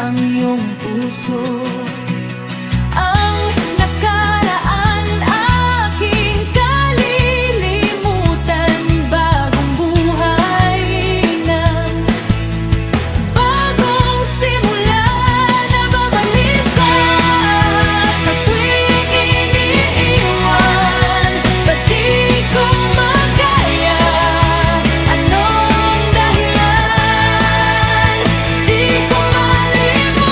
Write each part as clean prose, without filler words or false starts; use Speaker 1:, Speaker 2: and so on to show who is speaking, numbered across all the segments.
Speaker 1: ang iyong puso. Ang nakaraan aking kalilimutan, bagong buhay na, bagong simula na babalisa. Sa tuwing iniiwan, ba't di ko makaya? Anong dahilan? Di ko malimutan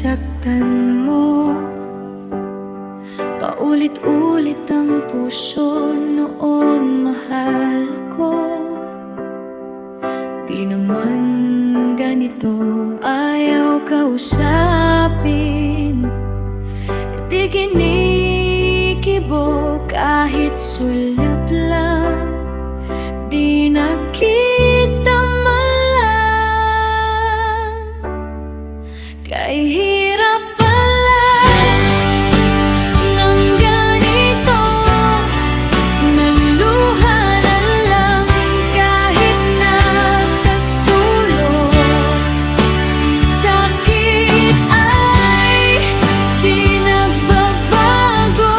Speaker 1: nasaktan mo. Paulit-ulit ang puso noon, mahal ko. Di naman ganito, ayaw kausapin. Di kinikibo kahit sulyap lang. Di nakita man lang. Kay hirap pala ng ganito. Naluha na lang kahit nasa sulok. Sakit ay di nagbabago.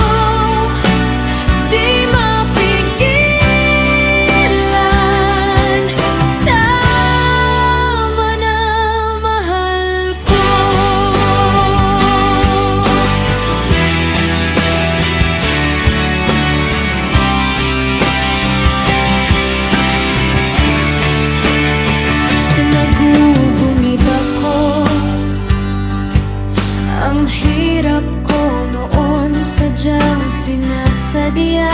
Speaker 1: Di mapigilan. Tama na, mahal ko. Nagugunit ako. Ang hirap ko noon sadyang sinasadya.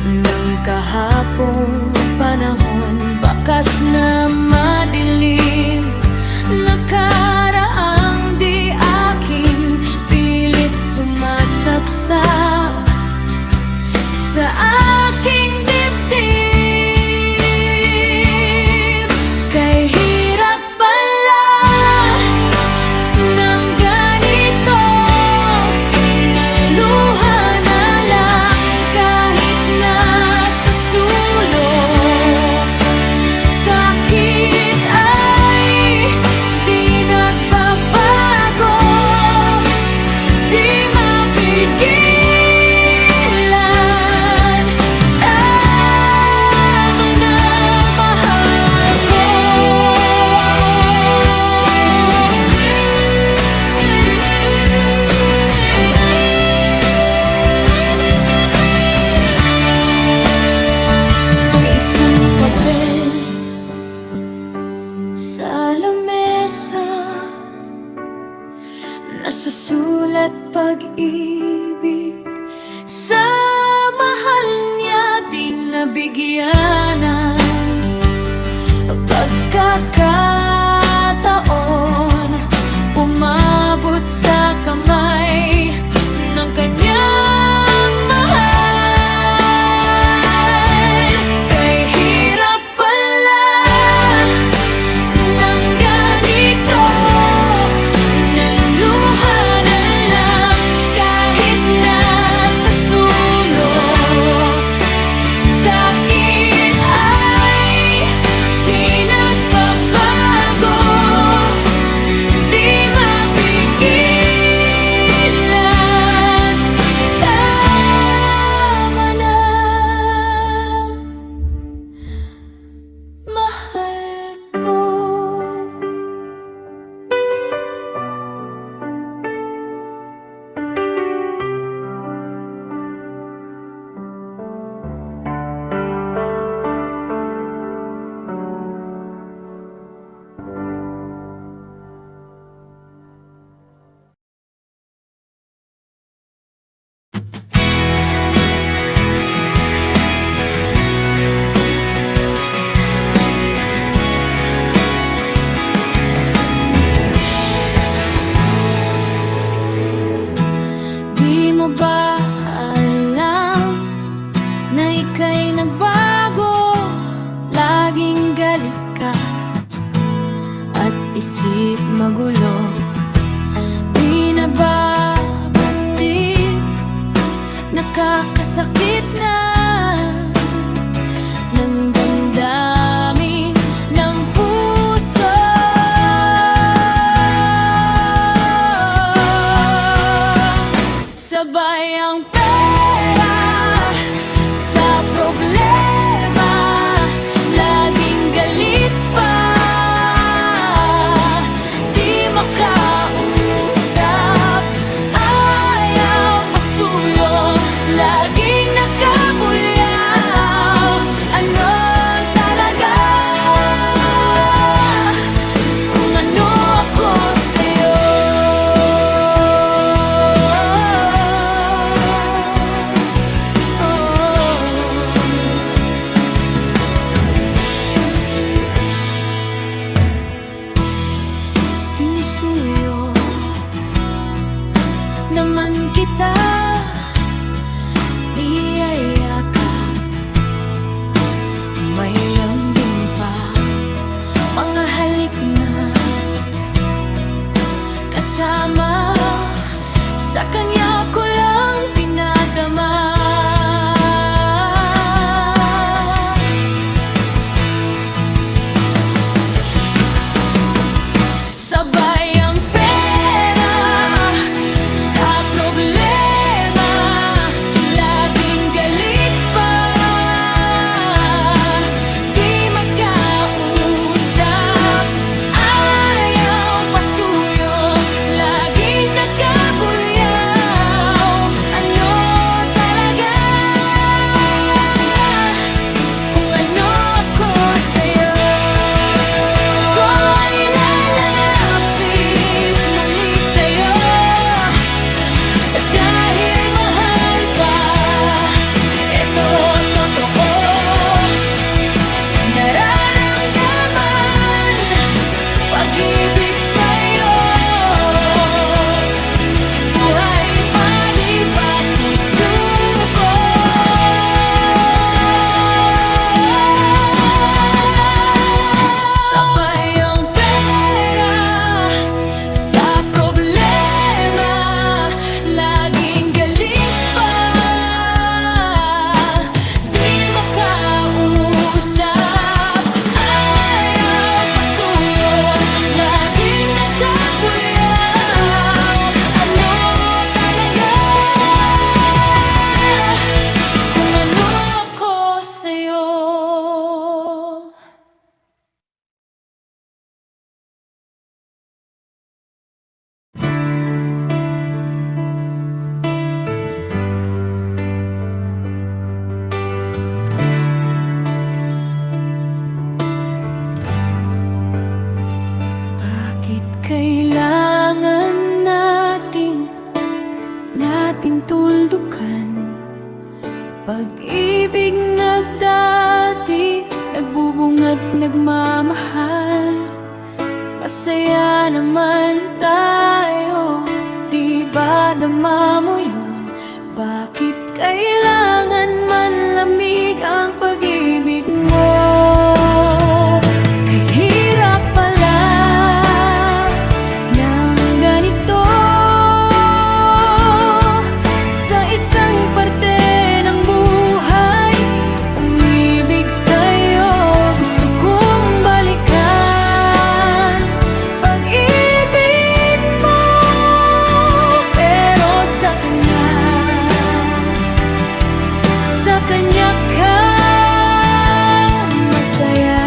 Speaker 1: Nang kahapong panahon, bakas na madilim. Nakaraang di aking pilit sumasaksak sa aking dibdib. Kay hirap pala ng ganito. Naluha na lang kahit nasa sulok. Sakit ay di nagbabago. Di mapigilan. Tama na, mahal ko. May isang papel sa lamesa, nasusulat pag-ibig sa mahal niya. Di nabigyan ng pagkakataon. Umabot sa kamay ng kanyang mahal. Kay hirap pala ng ganito. Naluha na lang kahit nasa sulok. Sakit ay di nagbabago. kasama, sa kanya ko lang tinadama. Sabay ang pera sa problema, laging galit pa, di magkausap, ayaw pasuyo, laging nagkabuyaw. Ano talaga kung ano ako sa'yo? Kung ilalapit muli sa'yo, dahil mahal pa, ito totoo. Nararamdaman pag-ibig sa'yo, buhay pa di ba susuko? Sabay ang pera sa problema, laging galit pa, di makausap, ayaw pasuyo, laging nagkabuyaw. Ano talaga kung ano ako sa'yo? Bakit kailangan nating tuldukan? Pag-ibig na dati, nagbubunga't nagmamahal. Masaya naman tayo, di ba dama mo yun? Bakit kailangan manlamig ang pag-ibig mo? Kahirap pala ng ganito, sa isang parte ng buhay, umibig sa'yo. Gusto kong balikan pag-ibig mo, pero sa kanya ka masaya.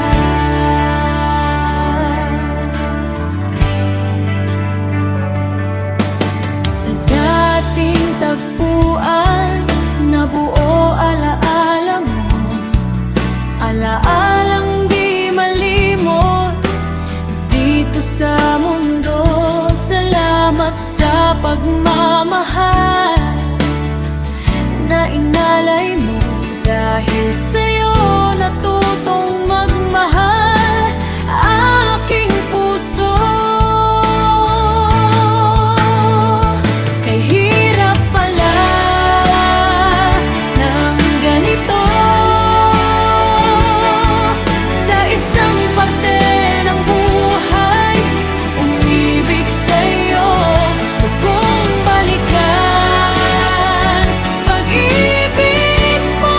Speaker 1: Sa dating tagpuan, nabuo alaala mo, alaalang di malimot dito sa mundo. Salamat sa pagmamahal na inalay mo, dahil sa'yo natutong magmahal aking puso. Kahirap pala ng ganito, sa isang parte ng buhay, umibig sa'yo. Gusto kong balikan pag-ibig mo,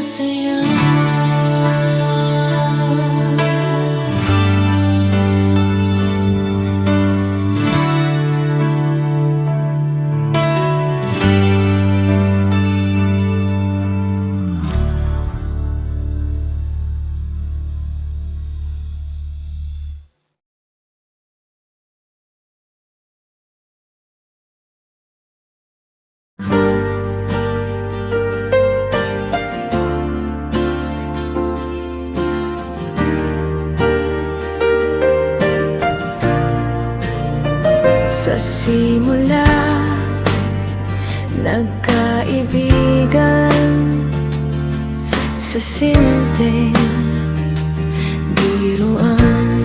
Speaker 1: masaya. Sa simula, nagkaibigan sa simpleng biruan.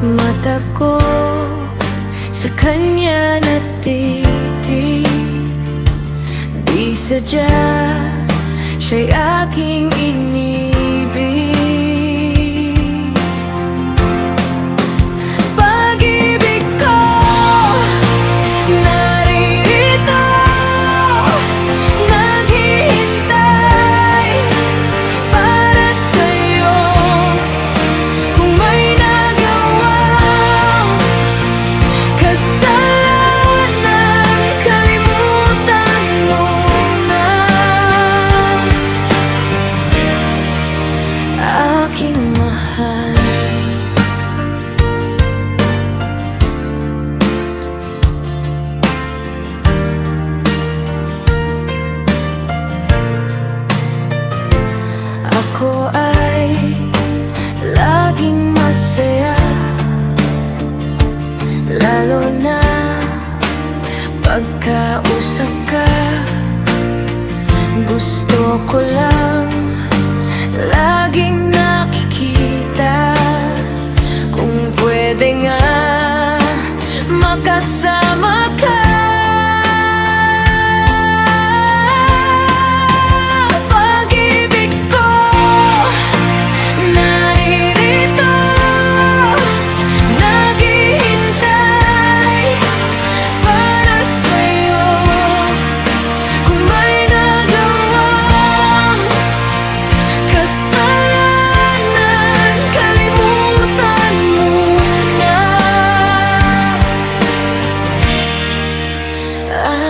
Speaker 1: Mata ko sa kanya natitig, di sadya siya'y aking inibig. Pag-ibig ko naririto, naghihintay para sa'yo. Kung may nagawang kasalanan, kalimutan mo na, aking mahal. Ako ay laging masaya, lalo na pagkausap ka. Gusto ko lang laging nakikita, kung pwede nga makasama ka. Pag-ibig ko naririto, naghihintay para sa'yo. Kung may nagawang kasalanan, kalimutan mo na,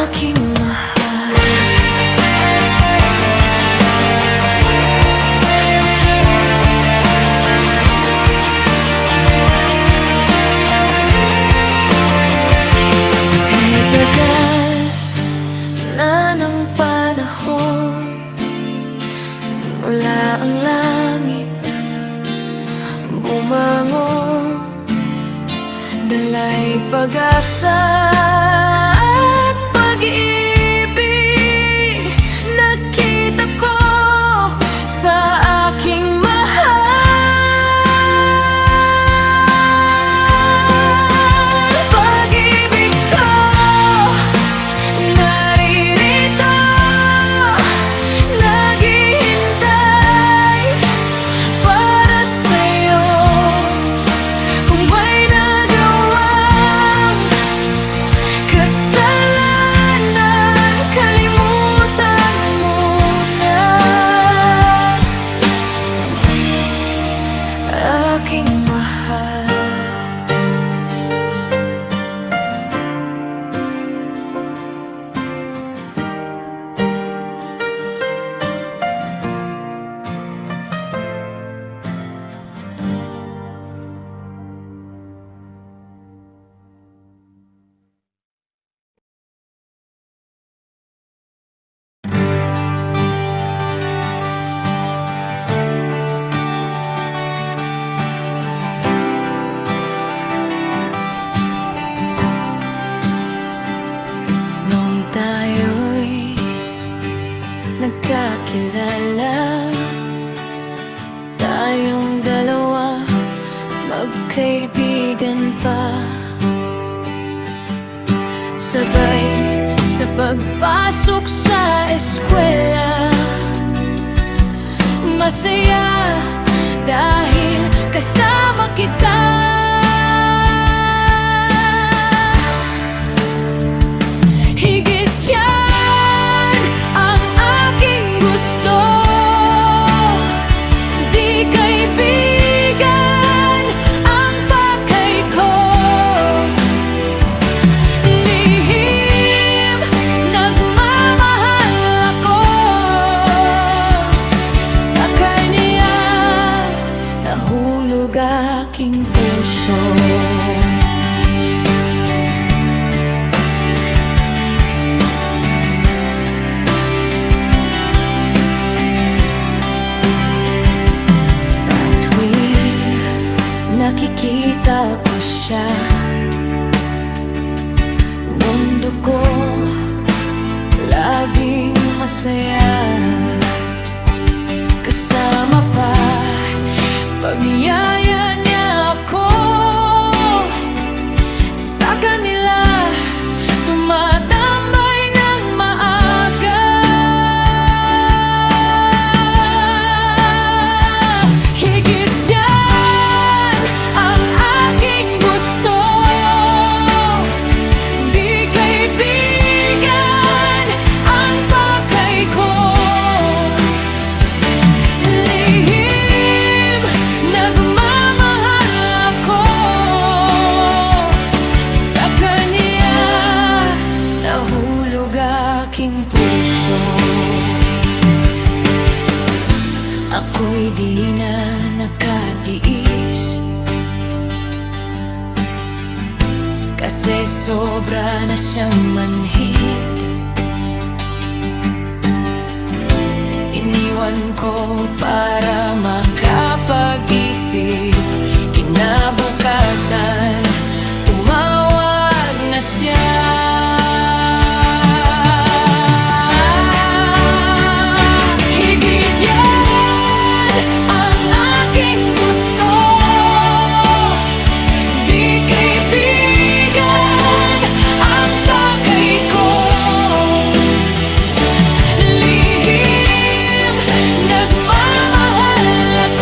Speaker 1: aking mahal. Kahit tagal na ng panahon, mula ang langit bumangon, dala'y pag-asa at pag-ibig. Nakita ko sa aking mahal. Pag-ibig ko naririto, naghihintay para sa'yo. Kung may nagawang kasalanan, kalimutan mo na, aking mahal. Nung tayo'y nagkakilala, tayong dalawa magkaibigan pa. Sabay sa pagpasok sa eskwela, masaya dahil kasama kita. Higit yan ang aking gusto, masaya kasama pa. Pagyaya niya ako sa kanila, tumatambay ng maaga. Higit dyan ang aking gusto, di kaibigan ang pakay ko. Lihim nagmamahal ako sa kanya, nahulog aking puso. Ako'y di na nakatiis, kasi sobra na siyang manhid. Iniwan ko para makapag-isip, kinabukasan tumawag na siya. Higit yan ang aking gusto, di kaibigan ang pakay ko. Lihim nagmamahal ako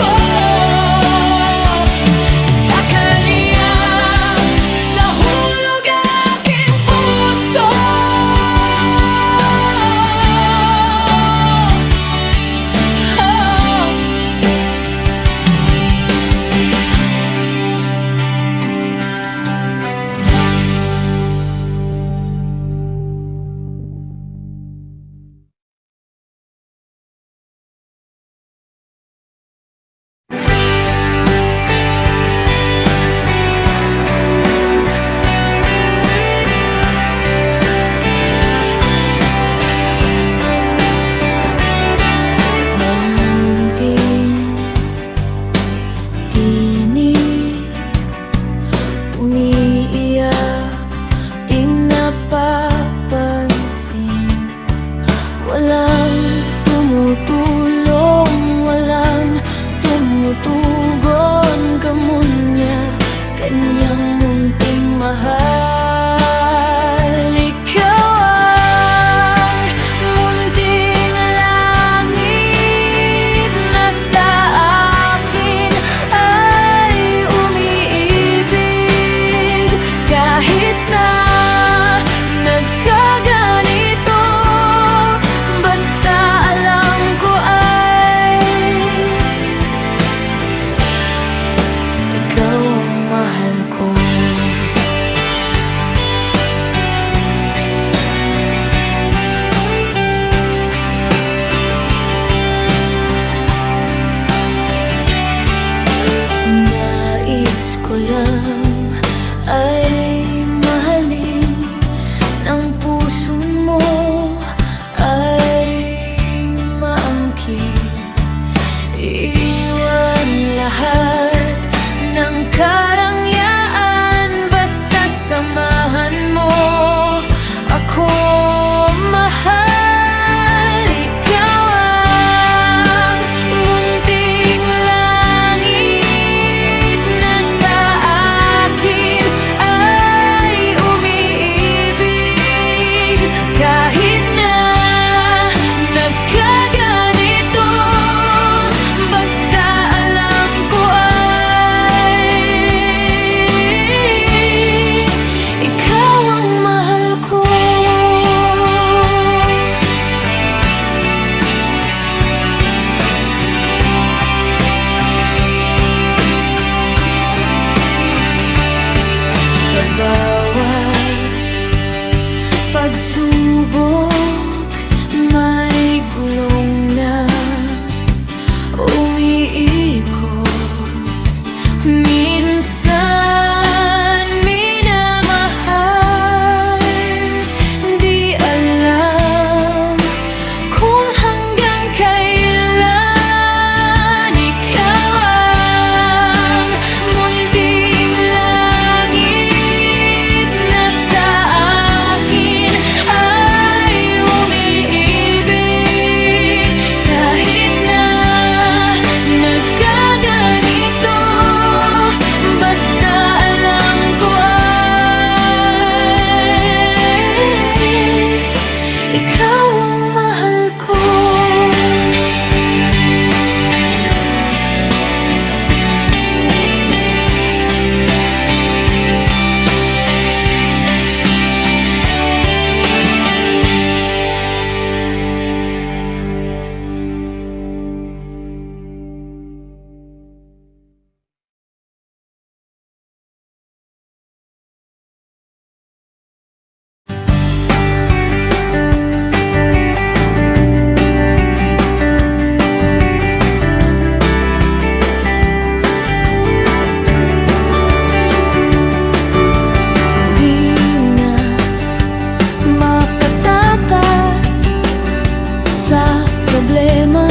Speaker 1: problema,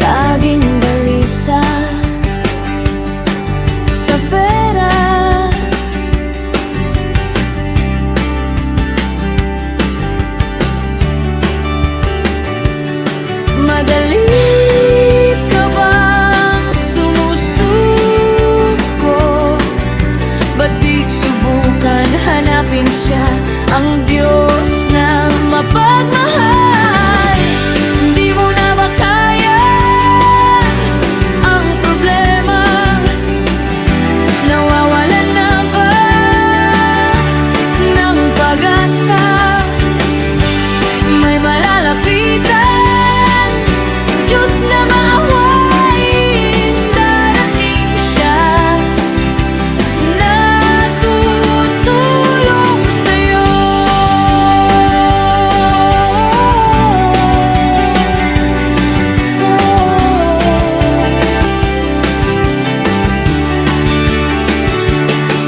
Speaker 1: laging balisa sa pera. Madali ka bang sumusuko? Ba't di subukan hanapin siya, ang Diyos na mapagmahal? Di mo na ba kaya ang problema? Nawawalan na ba ng pag-asa? May malalapitan, Diyos na maawain, darating siya na tutulong sa'yo.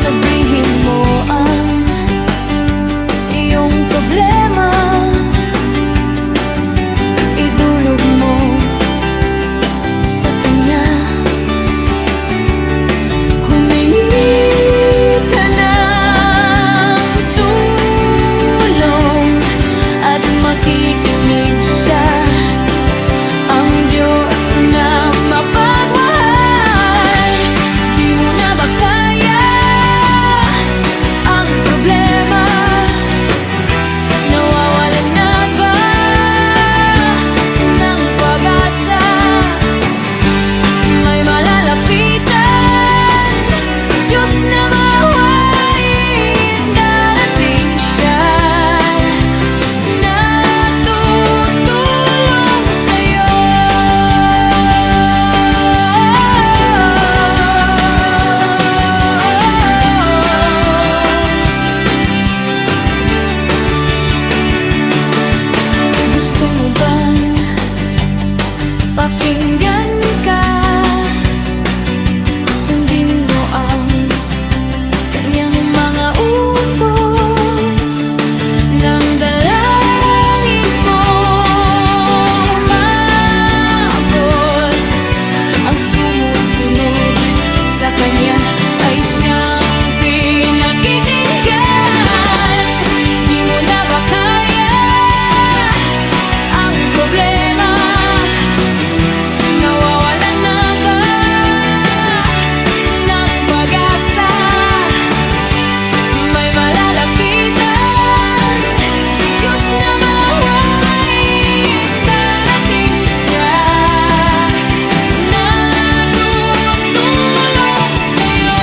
Speaker 1: Sabihin mo ang iyong problema, idulog mo sa Kanya. Humingi ka ng tulong at makikinig siya, ang Diyos na mapagmahal. Di mo na ba kaya ang problema? Nawawalan na ba ng pag-asa? May malalapitan, Diyos na maawain, darating siya na tutulong sa'yo. Gusto mo bang pakinggan ka? Sundin mo ang kanyang mga utos, ng dalangin mo maabot. Ang sumusunod sa Kanya ay siyang pinakikinggan. Di mo na ba kaya ang problema? Nawawalan na ba ng pag-asa? May malalapitan, Diyos na maawain, darating siya na tutulong sa'yo.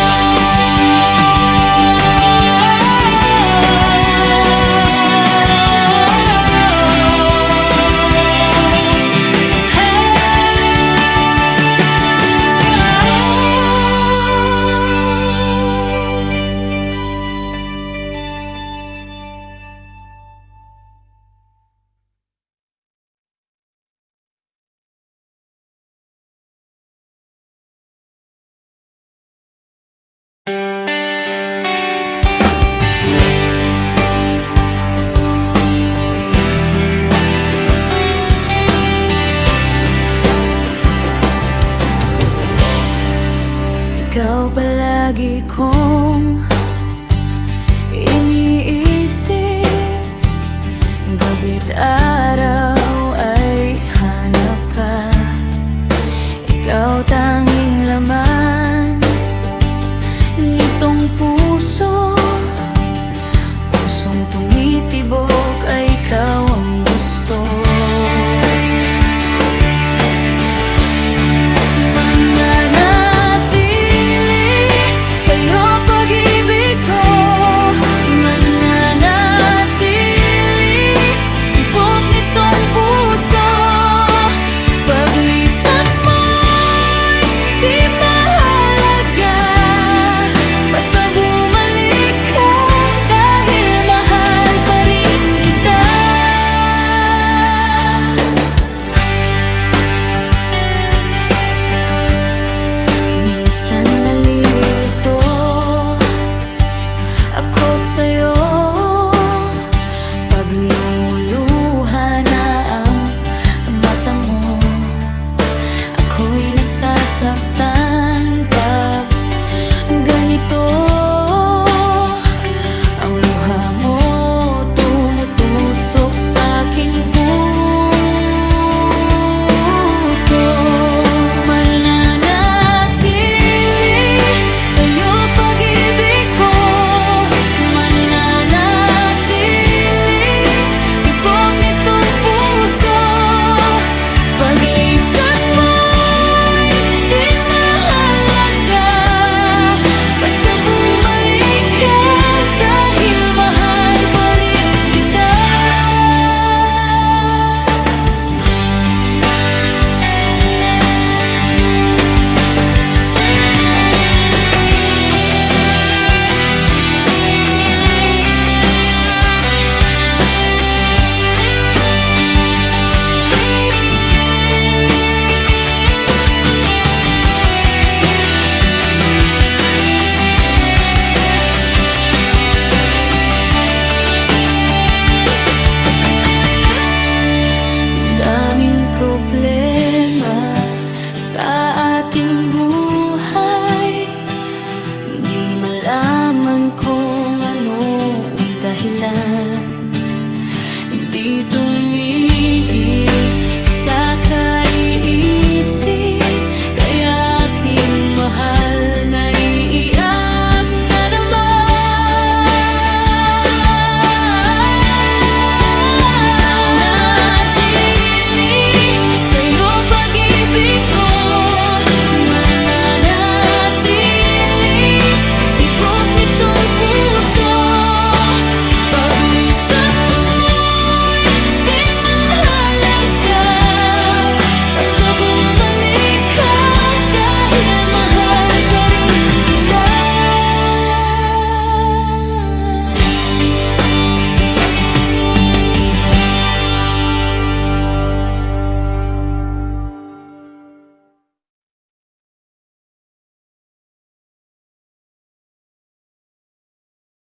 Speaker 1: Ikaw palagi kong